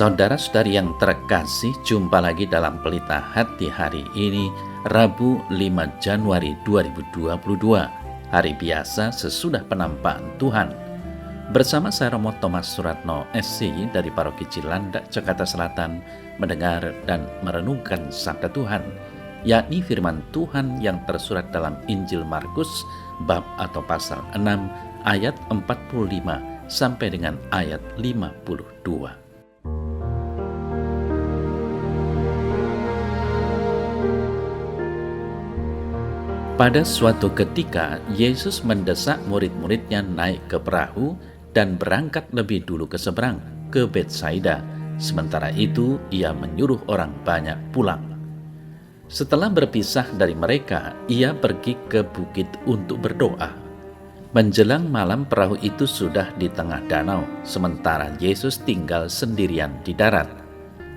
Saudara-saudari yang terkasih, jumpa lagi dalam Pelita Hati hari ini, Rabu 5 Januari 2022, hari biasa sesudah penampakan Tuhan. Bersama saya Romo Thomas Suratno SC dari Paroki Cilandak, Jakarta Selatan, mendengar dan merenungkan sabda Tuhan, yakni firman Tuhan yang tersurat dalam Injil Markus, bab atau pasal 6, ayat 45 sampai dengan ayat 52. Pada suatu ketika, Yesus mendesak murid-muridnya naik ke perahu dan berangkat lebih dulu ke seberang, ke Betsaida. Sementara itu, ia menyuruh orang banyak pulang. Setelah berpisah dari mereka, ia pergi ke bukit untuk berdoa. Menjelang malam, perahu itu sudah di tengah danau, sementara Yesus tinggal sendirian di darat.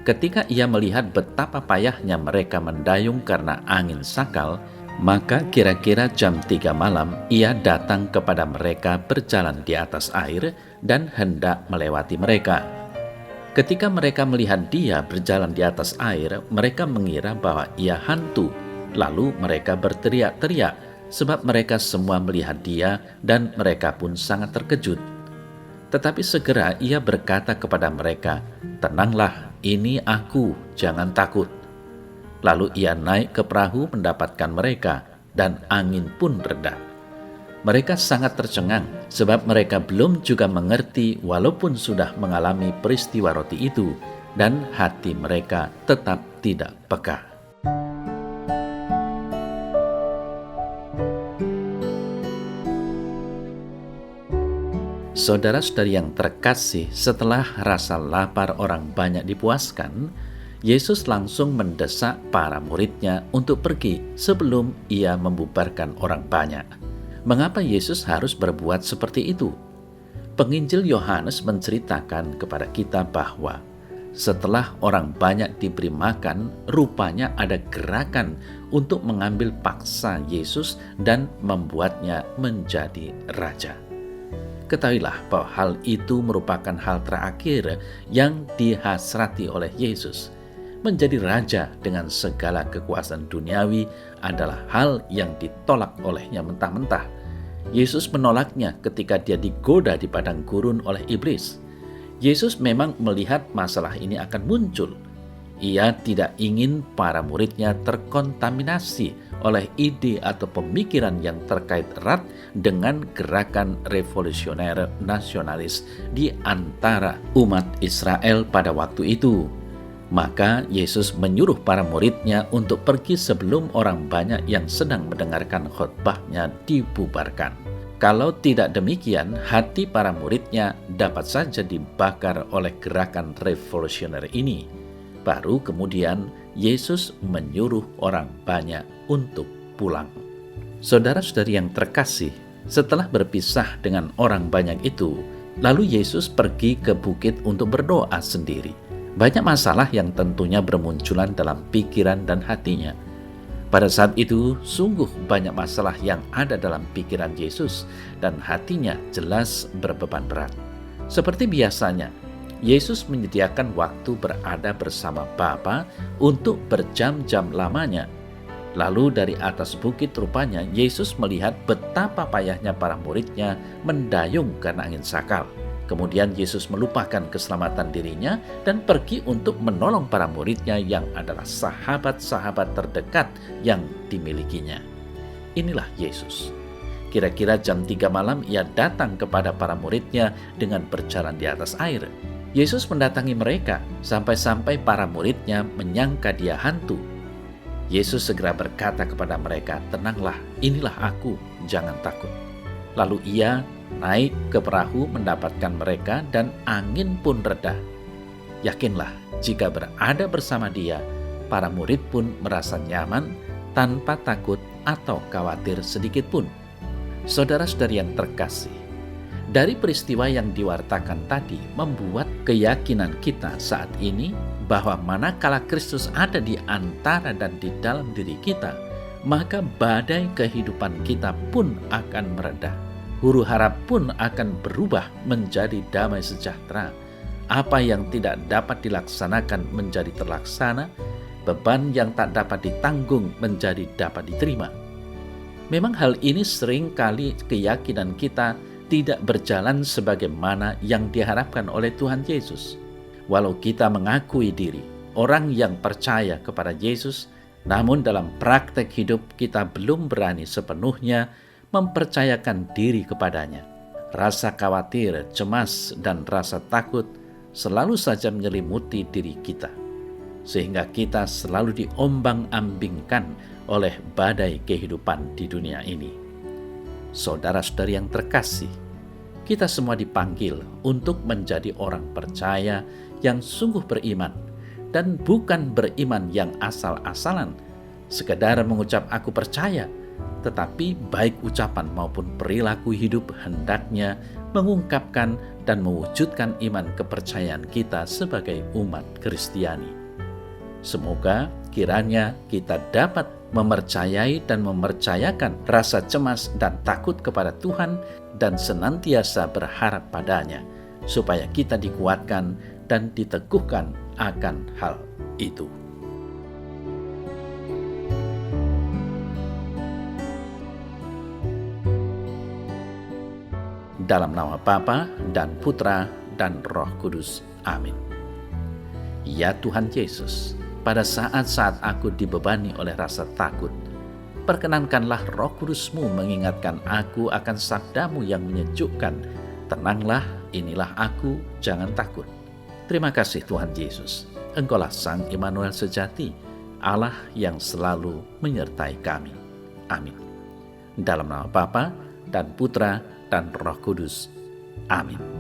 Ketika ia melihat betapa payahnya mereka mendayung karena angin sakal, maka kira-kira jam 3 malam ia datang kepada mereka berjalan di atas air dan hendak melewati mereka. Ketika mereka melihat dia berjalan di atas air, mereka mengira bahwa ia hantu. Lalu mereka berteriak-teriak sebab mereka semua melihat dia dan mereka pun sangat terkejut. Tetapi segera ia berkata kepada mereka, "Tenanglah, ini aku, jangan takut." Lalu ia naik ke perahu mendapatkan mereka, dan angin pun reda. Mereka sangat tercengang, sebab mereka belum juga mengerti walaupun sudah mengalami peristiwa roti itu, dan hati mereka tetap tidak peka. Saudara-saudari yang terkasih, setelah rasa lapar orang banyak dipuaskan, Yesus langsung mendesak para muridnya untuk pergi sebelum ia membubarkan orang banyak. Mengapa Yesus harus berbuat seperti itu? Penginjil Yohanes menceritakan kepada kita bahwa setelah orang banyak diberi makan, rupanya ada gerakan untuk mengambil paksa Yesus dan membuatnya menjadi raja. Ketahuilah bahwa hal itu merupakan hal terakhir yang dihasrati oleh Yesus. Menjadi raja dengan segala kekuasaan duniawi adalah hal yang ditolak olehnya mentah-mentah. Yesus menolaknya ketika dia digoda di padang gurun oleh iblis. Yesus memang melihat masalah ini akan muncul. Ia tidak ingin para muridnya terkontaminasi oleh ide atau pemikiran yang terkait erat dengan gerakan revolusioner nasionalis di antara umat Israel pada waktu itu. Maka Yesus menyuruh para muridnya untuk pergi sebelum orang banyak yang sedang mendengarkan khotbahnya dibubarkan. Kalau tidak demikian, hati para muridnya dapat saja dibakar oleh gerakan revolusioner ini. Baru kemudian Yesus menyuruh orang banyak untuk pulang. Saudara-saudari yang terkasih, setelah berpisah dengan orang banyak itu, lalu Yesus pergi ke bukit untuk berdoa sendiri. Banyak masalah yang tentunya bermunculan dalam pikiran dan hatinya. Pada saat itu, sungguh banyak masalah yang ada dalam pikiran Yesus dan hatinya jelas berbeban berat. Seperti biasanya, Yesus menyediakan waktu berada bersama Bapa untuk berjam-jam lamanya. Lalu dari atas bukit rupanya Yesus melihat betapa payahnya para muridnya mendayung karena angin sakal. Kemudian Yesus melupakan keselamatan dirinya dan pergi untuk menolong para muridnya yang adalah sahabat-sahabat terdekat yang dimilikinya. Inilah Yesus. Kira-kira jam 3 malam ia datang kepada para muridnya dengan berjalan di atas air. Yesus mendatangi mereka sampai-sampai para muridnya menyangka dia hantu. Yesus segera berkata kepada mereka, "Tenanglah, inilah aku, jangan takut." Lalu ia naik ke perahu mendapatkan mereka dan angin pun reda. Yakinlah, jika berada bersama dia, para murid pun merasa nyaman tanpa takut atau khawatir sedikit pun. Saudara-saudari yang terkasih, dari peristiwa yang diwartakan tadi membuat keyakinan kita saat ini bahwa manakala Kristus ada di antara dan di dalam diri kita, maka badai kehidupan kita pun akan mereda. Huru-hara pun akan berubah menjadi damai sejahtera. Apa yang tidak dapat dilaksanakan menjadi terlaksana, beban yang tak dapat ditanggung menjadi dapat diterima. Memang hal ini seringkali keyakinan kita tidak berjalan sebagaimana yang diharapkan oleh Tuhan Yesus. Walau kita mengakui diri orang yang percaya kepada Yesus, namun dalam praktek hidup kita belum berani sepenuhnya mempercayakan diri kepadanya. Rasa khawatir, cemas, dan rasa takut selalu saja menyelimuti diri kita, sehingga kita selalu diombang-ambingkan oleh badai kehidupan di dunia ini. Saudara-saudari yang terkasih, kita semua dipanggil untuk menjadi orang percaya yang sungguh beriman, dan bukan beriman yang asal-asalan, sekedar mengucap aku percaya, tetapi baik ucapan maupun perilaku hidup hendaknya mengungkapkan dan mewujudkan iman kepercayaan kita sebagai umat Kristiani. Semoga kiranya kita dapat mempercayai dan mempercayakan rasa cemas dan takut kepada Tuhan dan senantiasa berharap padanya, supaya kita dikuatkan dan diteguhkan akan hal itu. Dalam nama Bapa dan Putra dan Roh Kudus. Amin. Ya Tuhan Yesus, pada saat-saat aku dibebani oleh rasa takut, perkenankanlah Roh Kudus-Mu mengingatkan aku akan sabda-Mu yang menyejukkan. Tenanglah, inilah aku, jangan takut. Terima kasih Tuhan Yesus. Engkaulah Sang Immanuel sejati, Allah yang selalu menyertai kami. Amin. Dalam nama Bapa dan Putra dan Roh Kudus. Amin.